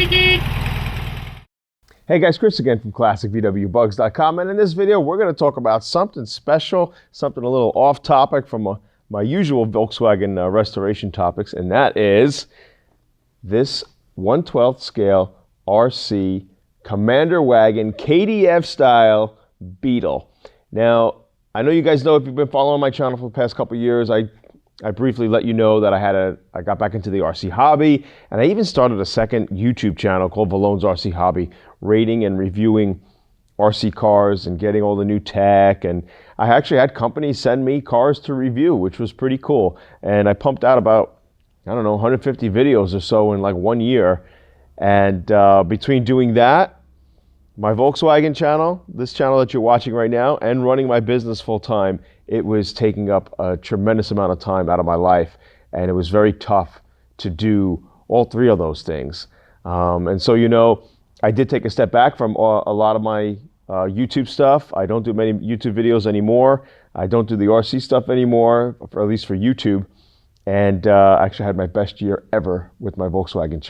Hey guys, Chris again from ClassicVWBugs.com, and in this video we're going to talk about something special, something a little off topic from my usual Volkswagen restoration topics, and that is this 1/12 scale RC KommandeurWagen KDF style Beetle. Now, I know you guys know if you've been following my channel for the past couple of years, I briefly let you know that I got back into the RC hobby, and I even started a second YouTube channel called Valone's RC Hobby, rating and reviewing RC cars and getting all the new tech. And I actually had companies send me cars to review, which was pretty cool. And I pumped out about, I don't know, 150 videos or so in like 1 year. And between doing that, my Volkswagen channel, this channel that you're watching right now, and running my business full time, it was taking up a tremendous amount of time out of my life. And it was very tough to do all three of those things. And so, you know, I did take a step back from a lot of my YouTube stuff. I don't do many YouTube videos anymore. I don't do the RC stuff anymore, or at least for YouTube. And I actually had my best year ever with my Volkswagen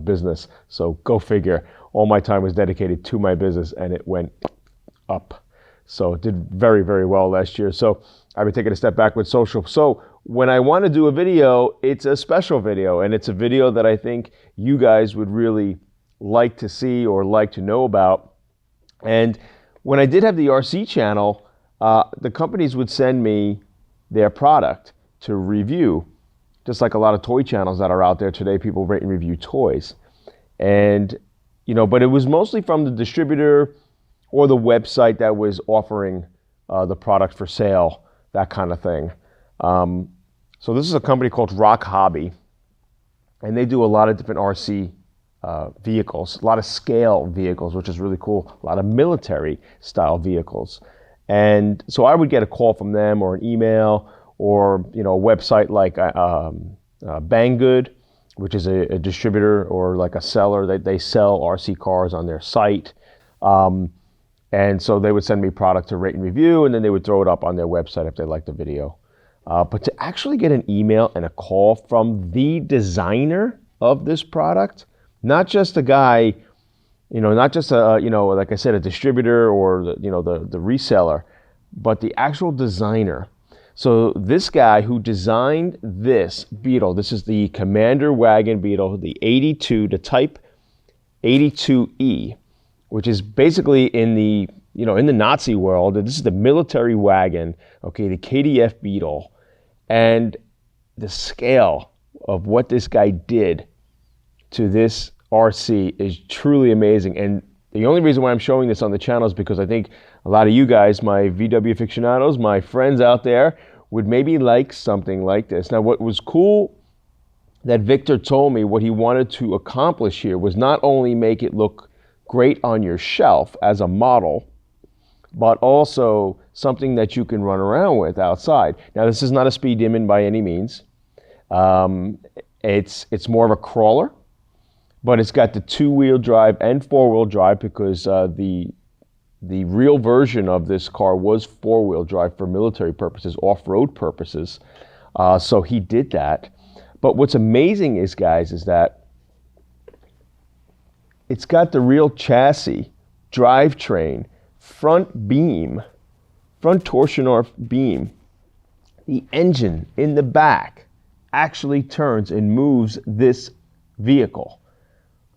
business. So go figure. All my time was dedicated to my business, and it went up. So it did very, very well last year. So I've been taking a step back with social. So when I want to do a video, it's a special video, and it's a video that I think you guys would really like to see or like to know about. And when I did have the RC channel, the companies would send me their product to review, just like a lot of toy channels that are out there today. People rate and review toys. And, you know, but it was mostly from the distributor or the website that was offering the product for sale, that kind of thing. So this is a company called RocHobby, and they do a lot of different RC vehicles, a lot of scale vehicles, which is really cool, a lot of military style vehicles. And so I would get a call from them, or an email, or, you know, a website like Banggood, which is a distributor or like a seller that they sell RC cars on their site. And so they would send me product to rate and review, and then they would throw it up on their website if they liked the video. But to actually get an email and a call from the designer of this product, not just a guy, you know, not just a, you know, like I said, a distributor or the, you know, the reseller, but the actual designer. So this guy who designed this Beetle, this is the KommandeurWagen Beetle, the 82, the Type82E, which is basically in the, you know, in the Nazi world, this is the military wagon, okay, the KDF Beetle. And the scale of what this guy did to this RC is truly amazing. And the only reason why I'm showing this on the channel is because I think a lot of you guys, my VW aficionados, my friends out there, would maybe like something like this. Now, what was cool that Victor told me what he wanted to accomplish here was not only make it look great on your shelf as a model, but also something that you can run around with outside. Now, this is not a speed demon by any means. It's more of a crawler, but it's got the 2-wheel drive and 4-wheel drive, because the real version of this car was 4-wheel drive for military purposes, off-road purposes. So he did that. But what's amazing is, guys, is that it's got the real chassis, drivetrain, front beam, front torsional beam. The engine in the back actually turns and moves this vehicle.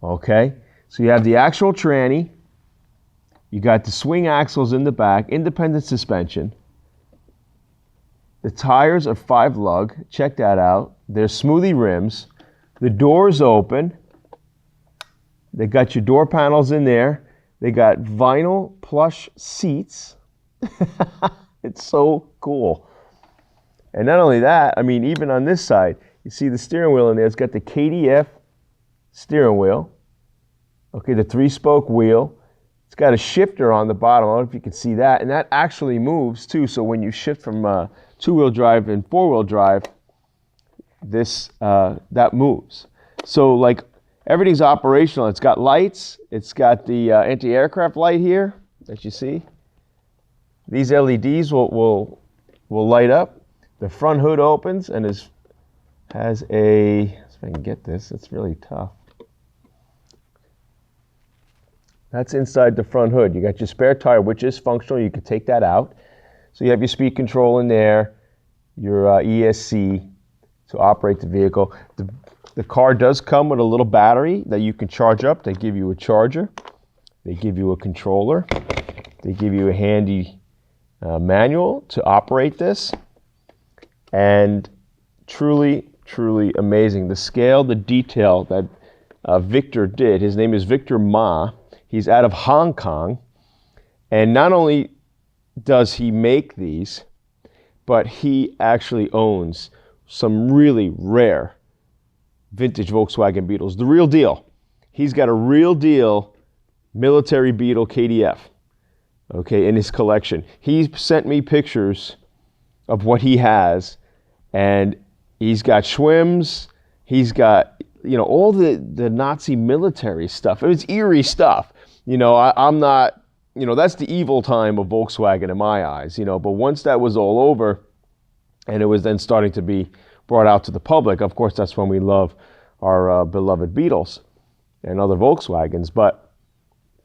Okay? So you have the actual tranny. You got the swing axles in the back, independent suspension. The tires are 5 lug. Check that out. They're smoothie rims. The doors open. They got your door panels in there. They got vinyl plush seats. It's so cool. And not only that, I mean, even on this side, you see the steering wheel in there. It's got the KDF steering wheel. Okay, the 3-spoke wheel. It's got a shifter on the bottom. I don't know if you can see that. And that actually moves too. So when you shift from 2-wheel drive and 4-wheel drive, that moves. So like everything's operational. It's got lights. It's got the anti-aircraft light here that you see. These LEDs will light up. The front hood opens and has a, if I can get this, it's really tough. That's inside the front hood. You got your spare tire, which is functional. You can take that out. So you have your speed control in there, your ESC to operate the vehicle. The car does come with a little battery that you can charge up. They give you a charger. They give you a controller. They give you a handy manual to operate this. And truly, truly amazing. The scale, the detail that Victor did. His name is Victor Ma. He's out of Hong Kong. And not only does he make these, but he actually owns some really rare vintage Volkswagen Beetles. The real deal. He's got a real deal military Beetle KDF, okay, in his collection. He sent me pictures of what he has, and he's got Schwimms, he's got, you know, all the Nazi military stuff. It's eerie stuff. You know, I'm not, you know, that's the evil time of Volkswagen in my eyes, you know, but once that was all over and it was then starting to be brought out to the public, of course, that's when we love our beloved Beetles and other Volkswagens. But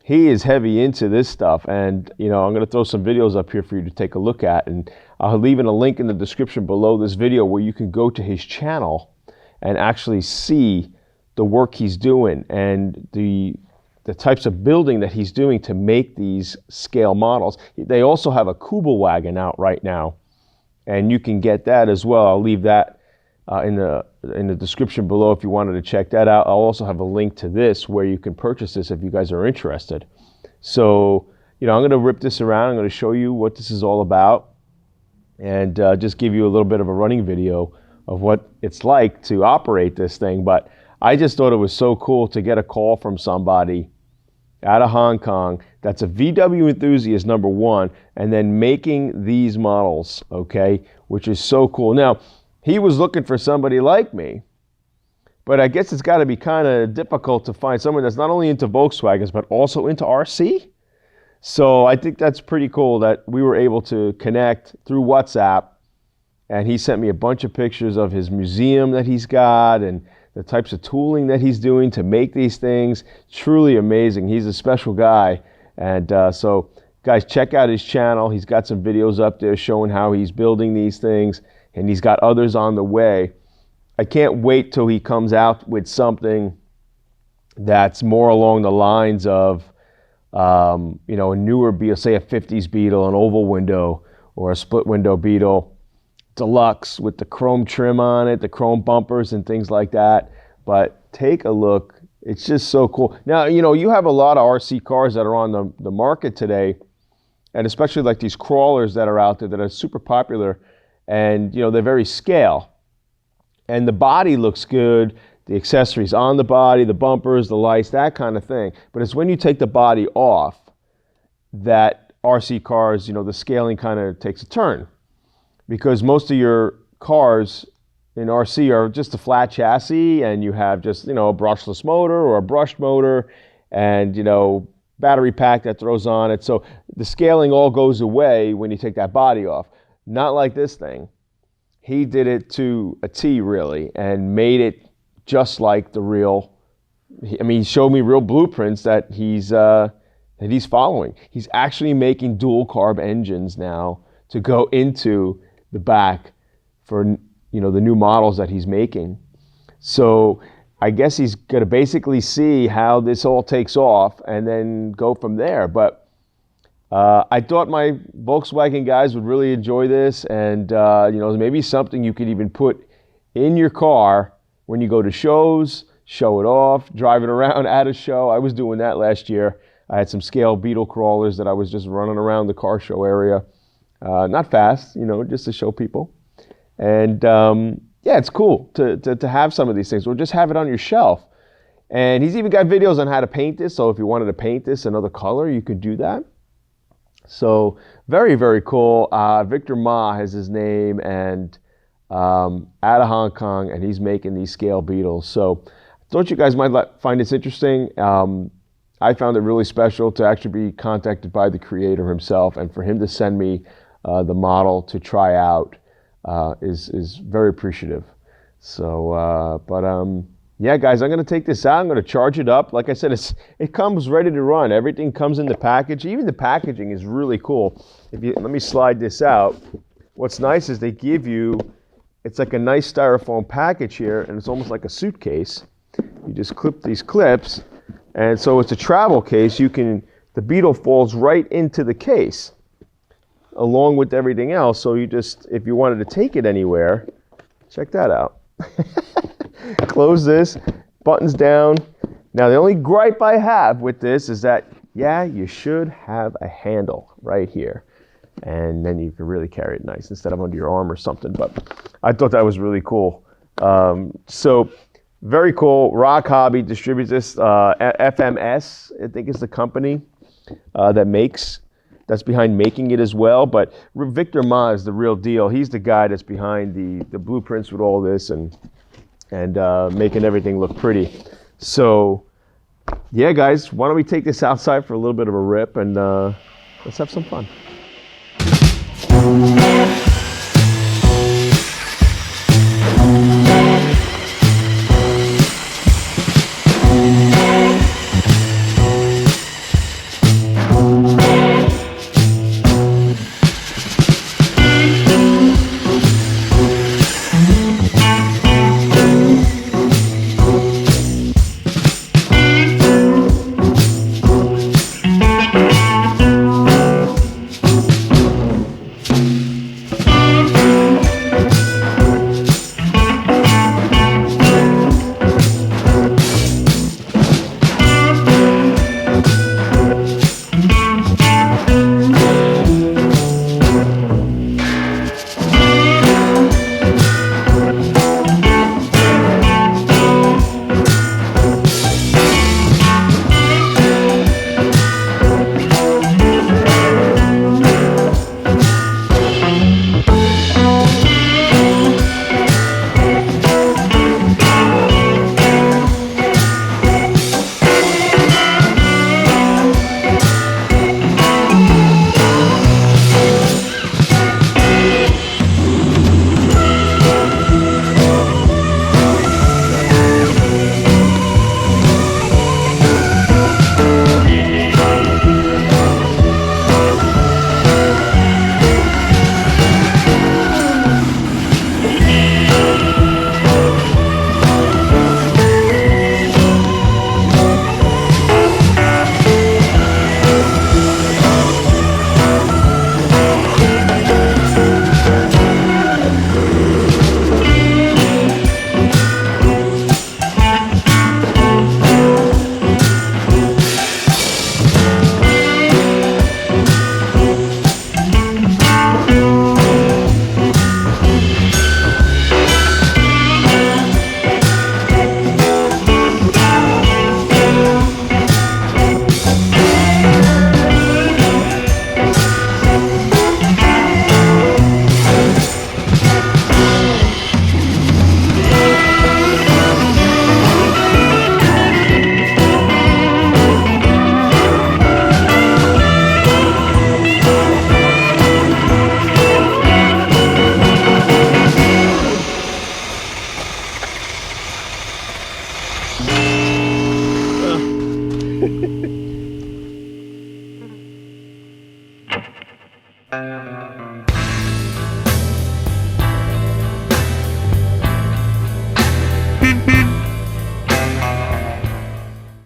he is heavy into this stuff, and, you know, I'm going to throw some videos up here for you to take a look at, and I'll leave in a link in the description below this video where you can go to his channel and actually see the work he's doing and the types of building that he's doing to make these scale models. They also have a KommandeurWagen out right now, and you can get that as well. I'll leave that in the description below if you wanted to check that out. I'll also have a link to this where you can purchase this if you guys are interested. So, you know, I'm going to rip this around. I'm going to show you what this is all about, and just give you a little bit of a running video of what it's like to operate this thing. But I just thought it was so cool to get a call from somebody out of Hong Kong that's a VW enthusiast, number one, and then making these models, okay, which is so cool. Now, he was looking for somebody like me, but I guess it's got to be kind of difficult to find someone that's not only into Volkswagens, but also into RC. So I think that's pretty cool that we were able to connect through WhatsApp, and he sent me a bunch of pictures of his museum that he's got and the types of tooling that he's doing to make these things. Truly amazing. He's a special guy. And so guys, check out his channel. He's got some videos up there showing how he's building these things, and he's got others on the way. I can't wait till he comes out with something that's more along the lines of, you know, a newer Beetle, say a 50s Beetle, an oval window, or a split window Beetle Deluxe with the chrome trim on it, the chrome bumpers and things like that. But take a look. It's just so cool. Now, you know, you have a lot of RC cars that are on the market today, and especially like these crawlers that are out there that are super popular, and, you know, they're very scale. And the body looks good, the accessories on the body, the bumpers, the lights, that kind of thing. But it's when you take the body off that RC cars, you know, the scaling kind of takes a turn. Because most of your cars in RC are just a flat chassis, and you have just, you know, a brushless motor or a brushed motor, and, you know, battery pack that throws on it. So the scaling all goes away when you take that body off. Not like this thing. He did it to a T, really, and made it just like the real. I mean, he showed me real blueprints that he's following. He's actually making dual carb engines now to go into the back for, you know, the new models that he's making. So I guess he's going to basically see how this all takes off and then go from there. But I thought my Volkswagen guys would really enjoy this, and you know, maybe something you could even put in your car when you go to shows, show it off, drive it around at a show. I was doing that last year. I had some Scale Beetle crawlers that I was just running around the car show area. Not fast, you know, just to show people. And yeah, it's cool to have some of these things, or just have it on your shelf. And he's even got videos on how to paint this, so if you wanted to paint this another color, you could do that. So very, very cool. Victor Ma is his name, and out of Hong Kong, and he's making these Scale Beetles. So I thought you guys might find this interesting. I found it really special to actually be contacted by the creator himself, and for him to send me the model to try out is very appreciative. So, yeah, guys, I'm going to take this out. I'm going to charge it up. Like I said, it comes ready to run. Everything comes in the package. Even the packaging is really cool. Let me slide this out. What's nice is they give you, it's like a nice styrofoam package here, and it's almost like a suitcase. You just clip these clips, and so it's a travel case. The Beetle falls right into the case, along with everything else. So if you wanted to take it anywhere, check that out. Close this, buttons down. Now the only gripe I have with this is that, yeah, you should have a handle right here. And then you can really carry it nice instead of under your arm or something. But I thought that was really cool. So very cool. RocHobby distributes this. FMS, I think, is the company that's behind making it as well. But Victor Ma is the real deal. He's the guy that's behind the blueprints with all this and making everything look pretty. So yeah, guys, why don't we take this outside for a little bit of a rip, and let's have some fun.